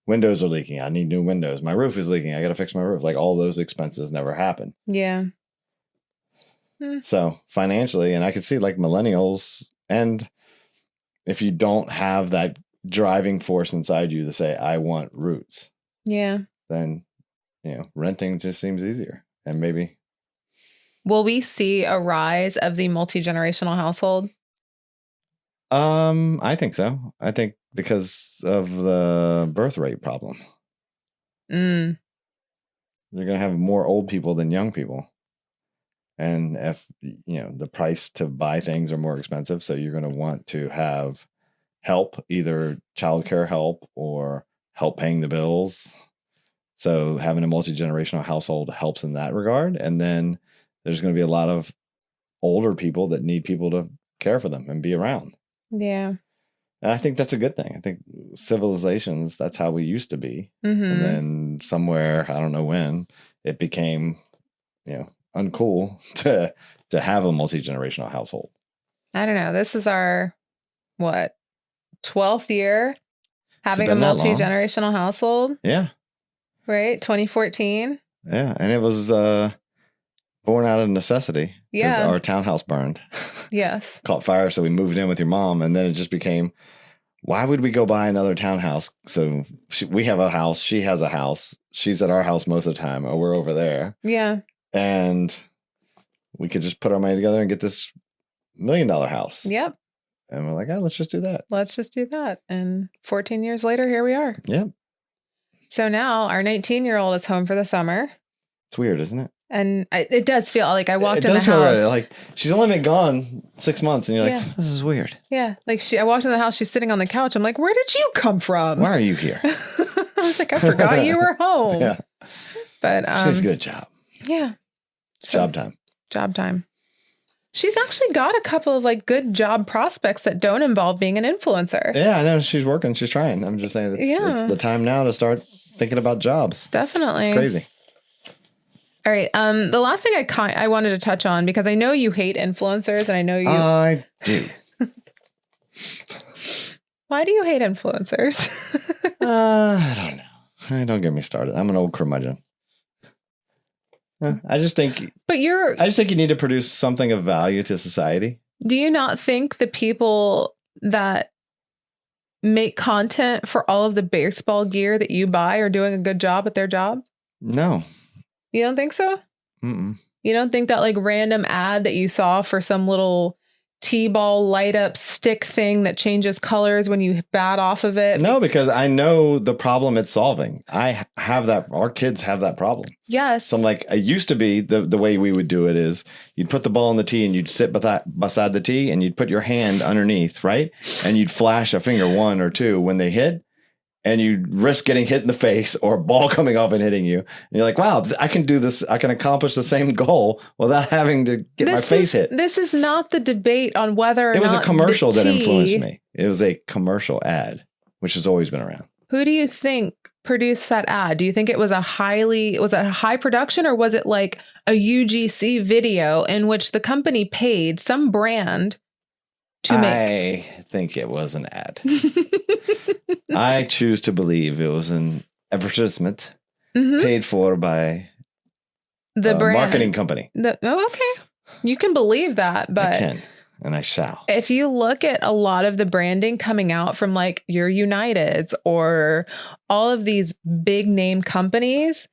Speaker 1: windows are leaking, I need new windows. My roof is leaking, I got to fix my roof. Like, all those expenses never happen.
Speaker 2: Yeah.
Speaker 1: So financially, and I could see like millennials, and if you don't have that driving force inside you to say, I want roots.
Speaker 2: Yeah.
Speaker 1: Then, renting just seems easier. And maybe.
Speaker 2: Will we see a rise of the multi-generational household?
Speaker 1: I think so. I think because of the birth rate problem. They're going to have more old people than young people. And if, the price to buy things are more expensive, so you're going to want to have help, either childcare help or help paying the bills. So having a multi-generational household helps in that regard. And then there's going to be a lot of older people that need people to care for them and be around.
Speaker 2: Yeah.
Speaker 1: And I think that's a good thing. I think civilizations, that's how we used to be. And then somewhere, I don't know when, it became, uncool to have a multi-generational household.
Speaker 2: I don't know. This is our, 12th year having a multi-generational household?
Speaker 1: Yeah.
Speaker 2: Right? 2014?
Speaker 1: Yeah. And it was born out of necessity.
Speaker 2: Yeah.
Speaker 1: Because our townhouse burned.
Speaker 2: Yes.
Speaker 1: Caught fire, so we moved in with your mom. And then it just became, why would we go buy another townhouse? So we have a house. She has a house. She's at our house most of the time. Or we're over there.
Speaker 2: Yeah.
Speaker 1: And we could just put our money together and get this $1 million house.
Speaker 2: Yep.
Speaker 1: And we're like, let's just do that.
Speaker 2: Let's just do that. And 14 years later, here we are.
Speaker 1: Yep.
Speaker 2: So now our 19-year-old is home for the summer.
Speaker 1: It's weird, isn't it?
Speaker 2: And it does feel like I walked in the house.
Speaker 1: Weird. Like she's only been gone 6 months, and you're like, this is weird.
Speaker 2: Yeah. Like I walked in the house, she's sitting on the couch. I'm like, where did you come from?
Speaker 1: Why are you here?
Speaker 2: I was like, I forgot you were home.
Speaker 1: Yeah.
Speaker 2: But
Speaker 1: she's a good job.
Speaker 2: Yeah.
Speaker 1: So, job time.
Speaker 2: Job time. She's actually got a couple of like good job prospects that don't involve being an influencer.
Speaker 1: Yeah, I know she's working. She's trying. I'm just saying it's the time now to start thinking about jobs.
Speaker 2: Definitely.
Speaker 1: It's crazy.
Speaker 2: All right. The last thing I wanted to touch on, because I know you hate influencers, and I know you.
Speaker 1: I do.
Speaker 2: Why do you hate influencers?
Speaker 1: I don't know. Don't get me started. I'm an old curmudgeon. I just think you need to produce something of value to society.
Speaker 2: Do you not think the people that make content for all of the baseball gear that you buy are doing a good job at their job?
Speaker 1: No.
Speaker 2: You don't think so?
Speaker 1: Mm-mm.
Speaker 2: You don't think that like random ad that you saw for some little T-ball light up stick thing that changes colors when you bat off of it?
Speaker 1: No, because I know the problem it's solving. I have that. Our kids have that problem.
Speaker 2: Yes.
Speaker 1: So I'm like, it used to be the way we would do it is you'd put the ball in the tee and you'd sit beside the tee and you'd put your hand underneath, right? And you'd flash a finger 1 or 2 when they hit. And you risk getting hit in the face or a ball coming off and hitting you. And you're like, wow, I can do this. I can accomplish the same goal without having to get my face hit.
Speaker 2: This is not the debate on whether or not
Speaker 1: it was a commercial that influenced me. It was a commercial ad, which has always been around.
Speaker 2: Who do you think produced that ad? Do you think it was a high production, or was it like a UGC video in which the company paid some brand to make?
Speaker 1: I think it was an ad. I choose to believe it was an advertisement paid for by
Speaker 2: the brand
Speaker 1: marketing company.
Speaker 2: Okay. You can believe that, but
Speaker 1: I can, and I shall.
Speaker 2: If you look at a lot of the branding coming out from like your Uniteds or all of these big name companies,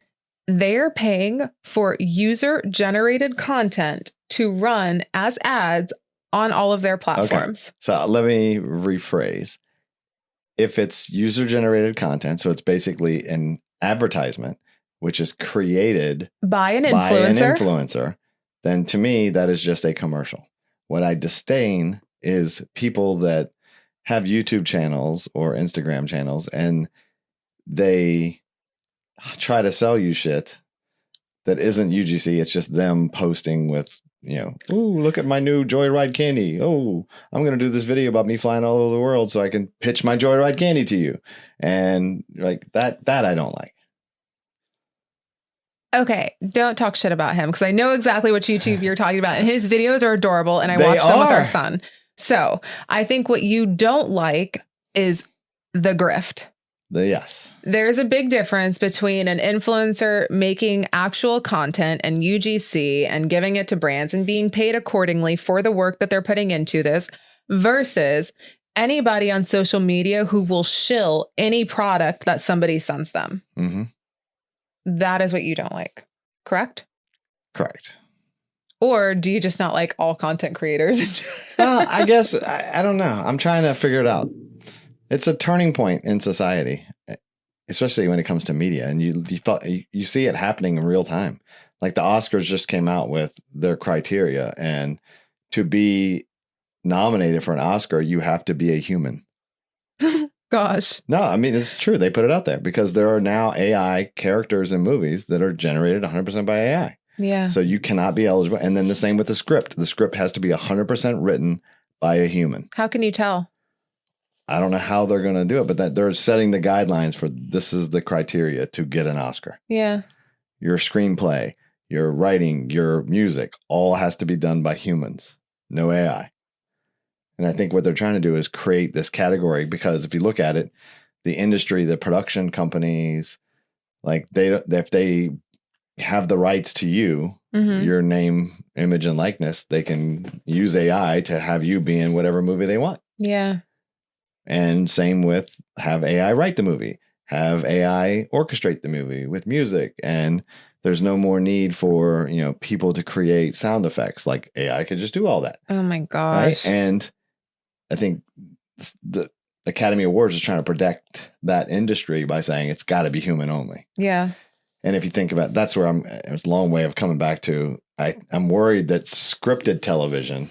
Speaker 2: they're paying for user generated content to run as ads on all of their platforms.
Speaker 1: Okay. So let me rephrase. If it's user-generated content, so it's basically an advertisement, which is created
Speaker 2: by an influencer,
Speaker 1: then to me, that is just a commercial. What I disdain is people that have YouTube channels or Instagram channels, and they try to sell you shit that isn't UGC. It's just them posting with, ooh, look at my new Joyride candy. Oh, I'm going to do this video about me flying all over the world so I can pitch my Joyride candy to you. And like that I don't like.
Speaker 2: Okay, don't talk shit about him because I know exactly what YouTube you're talking about. And his videos are adorable and I watch them with our son. So I think what you don't like is the grift.
Speaker 1: Yes.
Speaker 2: There's a big difference between an influencer making actual content and UGC and giving it to brands and being paid accordingly for the work that they're putting into this versus anybody on social media who will shill any product that somebody sends them.
Speaker 1: Mm-hmm.
Speaker 2: That is what you don't like, correct?
Speaker 1: Correct.
Speaker 2: Or do you just not like all content creators?
Speaker 1: I guess, I don't know. I'm trying to figure it out. It's a turning point in society, especially when it comes to media. And you see it happening in real time. Like the Oscars just came out with their criteria, and to be nominated for an Oscar, you have to be a human.
Speaker 2: Gosh.
Speaker 1: No, I mean, it's true. They put it out there because there are now AI characters in movies that are generated 100% by AI.
Speaker 2: Yeah.
Speaker 1: So you cannot be eligible. And then the same with the script. The script has to be 100% written by a human.
Speaker 2: How can you tell?
Speaker 1: I don't know how they're going to do it, but that they're setting the guidelines for this is the criteria to get an Oscar.
Speaker 2: Yeah.
Speaker 1: Your screenplay, your writing, your music, all has to be done by humans, no AI. And I think what they're trying to do is create this category because if you look at it, the industry, the production companies, like if they have the rights to you, your name, image, and likeness, they can use AI to have you be in whatever movie they want.
Speaker 2: Yeah.
Speaker 1: And same with have AI write the movie, have AI orchestrate the movie with music. And there's no more need for, people to create sound effects. Like AI could just do all that.
Speaker 2: Oh my gosh.
Speaker 1: Right? And I think the Academy Awards is trying to protect that industry by saying it's got to be human only.
Speaker 2: Yeah.
Speaker 1: And if you think about that's where it's a long way of coming back to, I'm worried that scripted television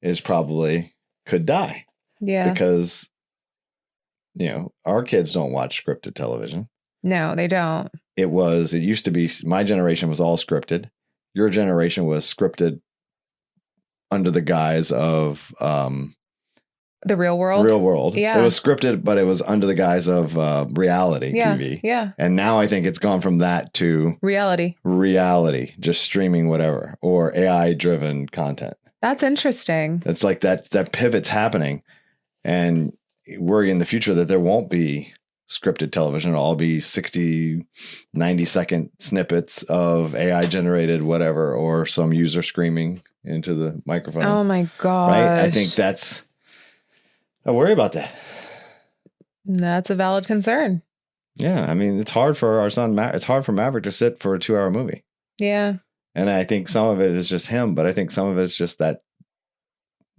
Speaker 1: could die.
Speaker 2: Yeah.
Speaker 1: Because, our kids don't watch scripted television.
Speaker 2: No, they don't.
Speaker 1: It used to be, my generation was all scripted. Your generation was scripted under the guise of
Speaker 2: the real world.
Speaker 1: Real world.
Speaker 2: Yeah.
Speaker 1: It was scripted, but it was under the guise of reality TV.
Speaker 2: Yeah.
Speaker 1: And now I think it's gone from that to reality, just streaming whatever, or AI driven content.
Speaker 2: That's interesting.
Speaker 1: It's like that pivot's happening. And worry in the future that there won't be scripted television. It'll all be 60, 90-second snippets of AI generated whatever, or some user screaming into the microphone.
Speaker 2: Oh my gosh.
Speaker 1: Right? I think I worry about that.
Speaker 2: That's a valid concern.
Speaker 1: Yeah. I mean, it's hard for our son, it's hard for Maverick to sit for a 2-hour movie.
Speaker 2: Yeah.
Speaker 1: And I think some of it is just him, but I think some of it's just that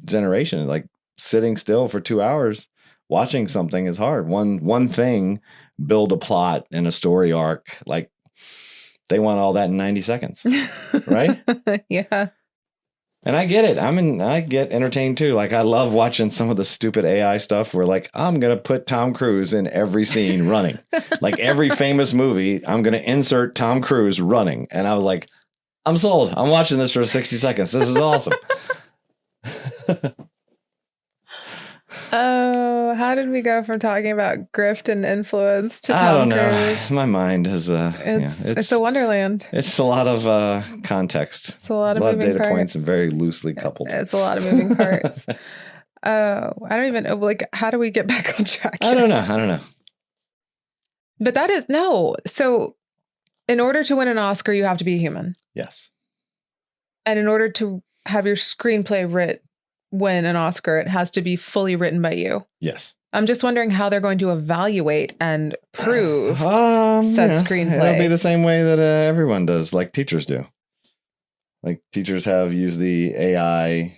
Speaker 1: generation, like sitting still for 2 hours, watching something is hard. One thing, build a plot and a story arc. Like they want all that in 90 seconds. Right?
Speaker 2: Yeah.
Speaker 1: And I get it. I get entertained too. Like I love watching some of the stupid AI stuff where like, I'm going to put Tom Cruise in every scene running. Like every famous movie, I'm going to insert Tom Cruise running. And I was like, I'm sold. I'm watching this for 60 seconds. This is awesome.
Speaker 2: Oh, how did we go from talking about grift and influence to Tom
Speaker 1: I don't
Speaker 2: Cruise?
Speaker 1: know. My mind is
Speaker 2: it's a wonderland.
Speaker 1: It's a lot of context.
Speaker 2: It's a lot of
Speaker 1: data
Speaker 2: parts.
Speaker 1: Points and very loosely coupled.
Speaker 2: It's a lot of moving parts. Oh, I don't even know. Like, how do we get back on track here?
Speaker 1: I don't know.
Speaker 2: But that is no. So, in order to win an Oscar, you have to be a human.
Speaker 1: Yes.
Speaker 2: And in order to have your screenplay win an Oscar, it has to be fully written by you.
Speaker 1: Yes.
Speaker 2: I'm just wondering how they're going to evaluate and prove said screenplay.
Speaker 1: It'll be the same way that everyone does, like teachers do. Like teachers have used the AI.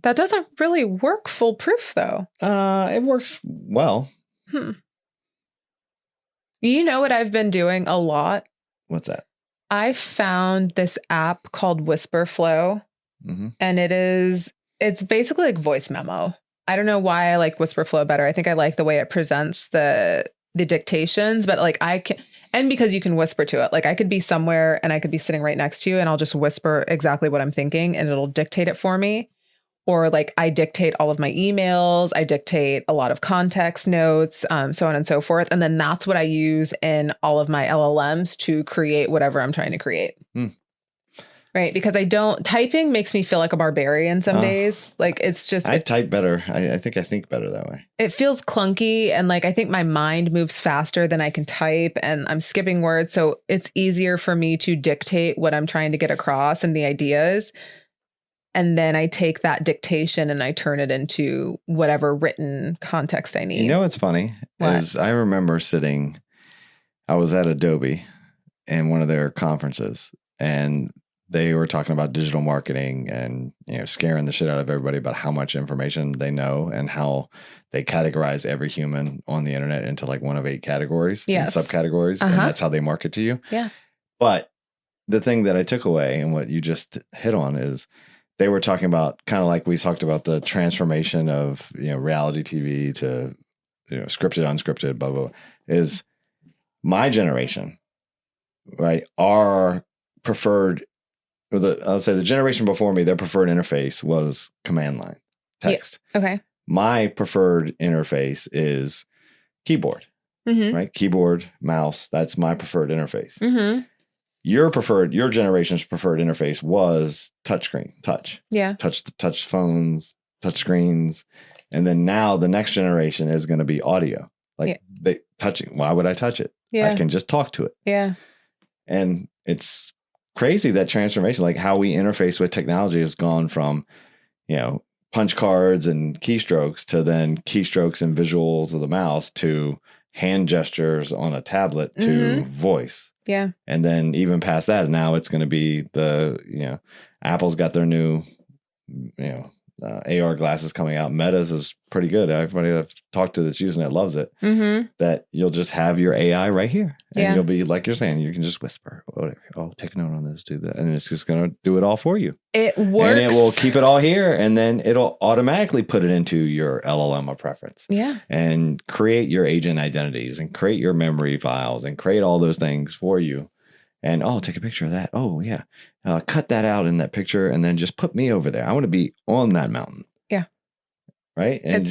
Speaker 2: That doesn't really work foolproof, though.
Speaker 1: It works well.
Speaker 2: You know what I've been doing a lot?
Speaker 1: What's that?
Speaker 2: I found this app called Whisper Flow, and it's basically like voice memo. I don't know why I like Whisper Flow better. I think I like the way it presents the dictations, but like I can, and because you can whisper to it, like I could be somewhere and I could be sitting right next to you and I'll just whisper exactly what I'm thinking and it'll dictate it for me. Or like I dictate all of my emails, I dictate a lot of context notes, so on and so forth. And then that's what I use in all of my LLMs to create whatever I'm trying to create. Right? Right. Because typing makes me feel like a barbarian some days. Like it's just.
Speaker 1: I type better. I think better that way.
Speaker 2: It feels clunky. And like, I think my mind moves faster than I can type and I'm skipping words. So it's easier for me to dictate what I'm trying to get across and the ideas. And then I take that dictation and I turn it into whatever written context I need.
Speaker 1: You know what's funny? Is I remember I was at Adobe in one of their conferences and they were talking about digital marketing and, scaring the shit out of everybody about how much information they know and how they categorize every human on the internet into like one of 8 categories and subcategories. And that's how they market to you.
Speaker 2: Yeah.
Speaker 1: But the thing that I took away and what you just hit on is they were talking about kind of like we talked about the transformation of, reality TV to, scripted, unscripted, blah, blah, blah, is my generation, right? Our preferred, I'll say the generation before me, their preferred interface was command line text.
Speaker 2: Yeah. Okay.
Speaker 1: My preferred interface is keyboard, right? Keyboard, mouse. That's my preferred interface.
Speaker 2: Mm-hmm.
Speaker 1: Your generation's preferred interface was touchscreen, touch.
Speaker 2: Yeah.
Speaker 1: Touch phones, touch screens. And then now the next generation is going to be audio. Like touching. Why would I touch it?
Speaker 2: Yeah.
Speaker 1: I can just talk to it.
Speaker 2: Yeah.
Speaker 1: And it's crazy that transformation, like how we interface with technology has gone from, punch cards and keystrokes to then keystrokes and visuals of the mouse to hand gestures on a tablet to voice.
Speaker 2: Yeah.
Speaker 1: And then even past that, now it's going to be Apple's got their new, AR glasses coming out. Meta's is pretty good. Everybody I've talked to that's using it loves it. Mm-hmm. That you'll just have your AI right here. And you'll be, like you're saying, you can just whisper, whatever. Oh, take a note on this, do that. And it's just going to do it all for you.
Speaker 2: It works.
Speaker 1: And it will keep it all here. And then it'll automatically put it into your LLM of preference.
Speaker 2: Yeah.
Speaker 1: And create your agent identities and create your memory files and create all those things for you. And, take a picture of that. Oh, yeah. Cut that out in that picture and then just put me over there. I want to be on that mountain. Yeah. Right? And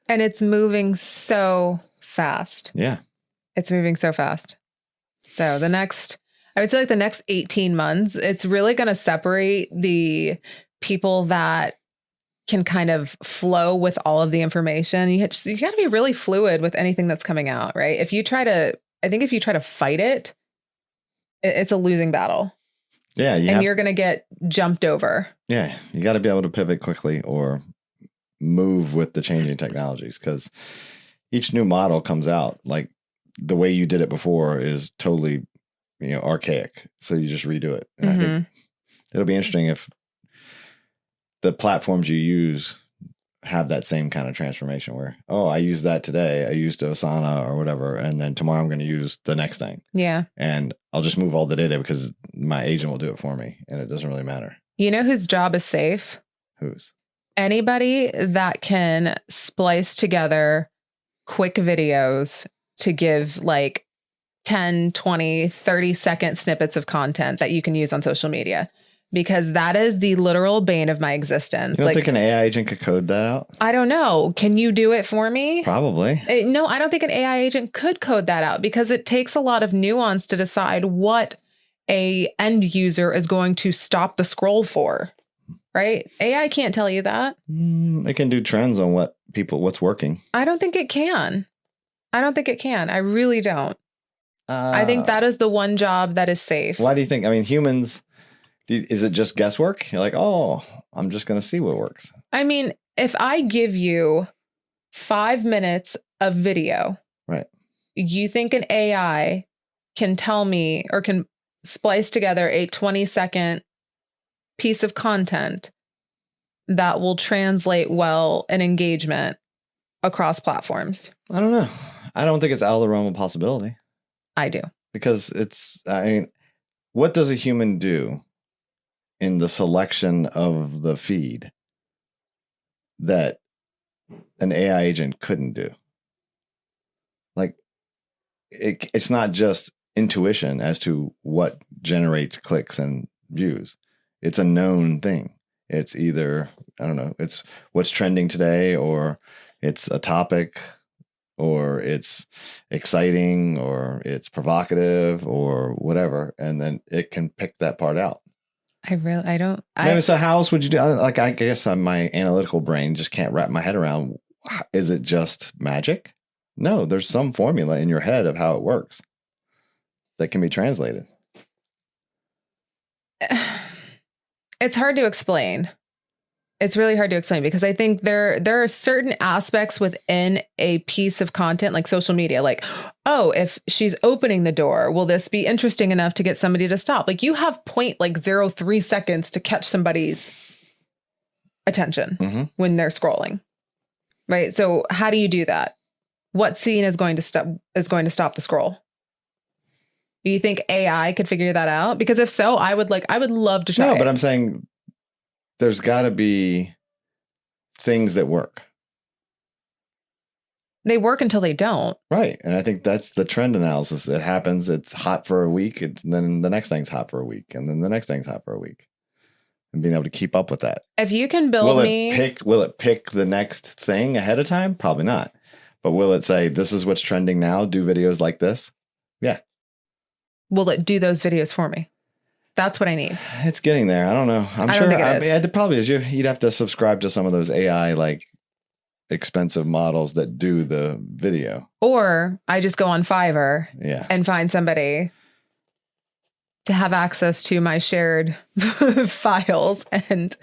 Speaker 2: And it's moving so fast.
Speaker 1: Yeah.
Speaker 2: It's moving so fast. So I would say like the next 18 months, it's really going to separate the people that can kind of flow with all of the information. You got to be really fluid with anything that's coming out, right? If you try to fight it, it's a losing battle.
Speaker 1: Yeah.
Speaker 2: You're going to get jumped over.
Speaker 1: Yeah. You got to be able to pivot quickly or move with the changing technologies because each new model comes out. Like the way you did it before is totally, archaic. So you just redo it. And I think it'll be interesting if the platforms you use have that same kind of transformation where, I used that today. I used Asana or whatever. And then tomorrow I'm going to use the next thing.
Speaker 2: Yeah.
Speaker 1: And I'll just move all the data because my agent will do it for me. And it doesn't really matter.
Speaker 2: You know whose job is safe?
Speaker 1: Whose?
Speaker 2: Anybody that can splice together quick videos to give like 10, 20, 30-second snippets of content that you can use on social media. Because that is the literal bane of my existence.
Speaker 1: You don't think an AI agent could code that out?
Speaker 2: I don't know. Can you do it for me?
Speaker 1: Probably.
Speaker 2: No, I don't think an AI agent could code that out because it takes a lot of nuance to decide what a end user is going to stop the scroll for, right? AI can't tell you that.
Speaker 1: It can do trends on what's working.
Speaker 2: I don't think it can. I really don't. I think that is the one job that is safe.
Speaker 1: Why do you think? I mean, humans... Is it just guesswork? You're like, I'm just going to see what works.
Speaker 2: I mean, if I give you 5 minutes of video,
Speaker 1: right?
Speaker 2: You think an AI can tell me or can splice together a 20-second piece of content that will translate well in engagement across platforms?
Speaker 1: I don't know. I don't think it's out of the realm of possibility.
Speaker 2: I do.
Speaker 1: Because what does a human do in the selection of the feed that an AI agent couldn't do? Like, it's not just intuition as to what generates clicks and views. It's a known thing. It's either, I don't know, it's what's trending today or it's a topic. or it's exciting, or it's provocative, or whatever, and then it can pick that part out.
Speaker 2: So
Speaker 1: how else would you do? Like, I guess my analytical brain just can't wrap my head around. Is it just magic? No, there's some formula in your head of how it works that can be translated.
Speaker 2: It's hard to explain. It's really hard to explain because I think there are certain aspects within a piece of content, like social media, like, oh, if she's opening the door, will this be interesting enough to get somebody to stop? Like, you have 0.03 seconds to catch somebody's attention when they're scrolling, right? So how do you do that? What scene is going to stop the scroll? Do you think AI could figure that out? Because if so, I would love to try.
Speaker 1: No, but I'm saying there's got to be things that work.
Speaker 2: They work until they don't.
Speaker 1: Right. And I think that's the trend analysis. It happens. It's hot for a week. Then the next thing's hot for a week. And then the next thing's hot for a week. And being able to keep up with that.
Speaker 2: If you can build
Speaker 1: will it pick the next thing ahead of time? Probably not. But will it say, this is what's trending now? Do videos like this? Yeah.
Speaker 2: Will it do those videos for me? That's what I need.
Speaker 1: It's getting there. I don't know. I don't think it is. It probably is. You'd have to subscribe to some of those AI, like, expensive models that do the video.
Speaker 2: Or I just go on Fiverr and find somebody to have access to my shared files and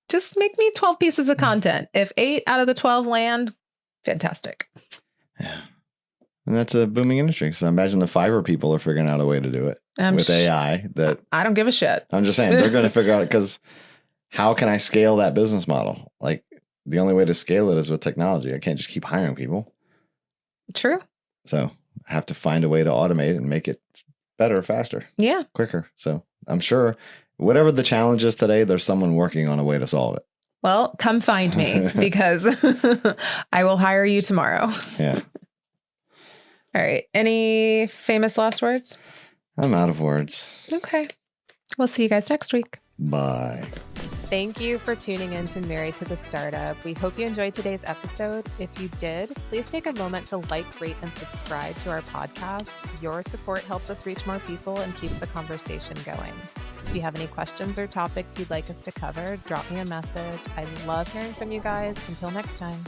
Speaker 2: just make me 12 pieces of content. If 8 out of the 12 land, fantastic.
Speaker 1: Yeah. And that's a booming industry. So I imagine the Fiverr people are figuring out a way to do it with AI. That
Speaker 2: I don't give a shit.
Speaker 1: I'm just saying they're going to figure out, because how can I scale that business model? Like, the only way to scale it is with technology. I can't just keep hiring people.
Speaker 2: True.
Speaker 1: So I have to find a way to automate it and make it better, faster, quicker. So I'm sure whatever the challenge is today, there's someone working on a way to solve it.
Speaker 2: Well, come find me because I will hire you tomorrow.
Speaker 1: Yeah.
Speaker 2: All right. Any famous last words?
Speaker 1: I'm out of words.
Speaker 2: Okay. We'll see you guys next week.
Speaker 1: Bye.
Speaker 3: Thank you for tuning in to Married to the Startup. We hope you enjoyed today's episode. If you did, please take a moment to like, rate, and subscribe to our podcast. Your support helps us reach more people and keeps the conversation going. If you have any questions or topics you'd like us to cover, drop me a message. I love hearing from you guys. Until next time.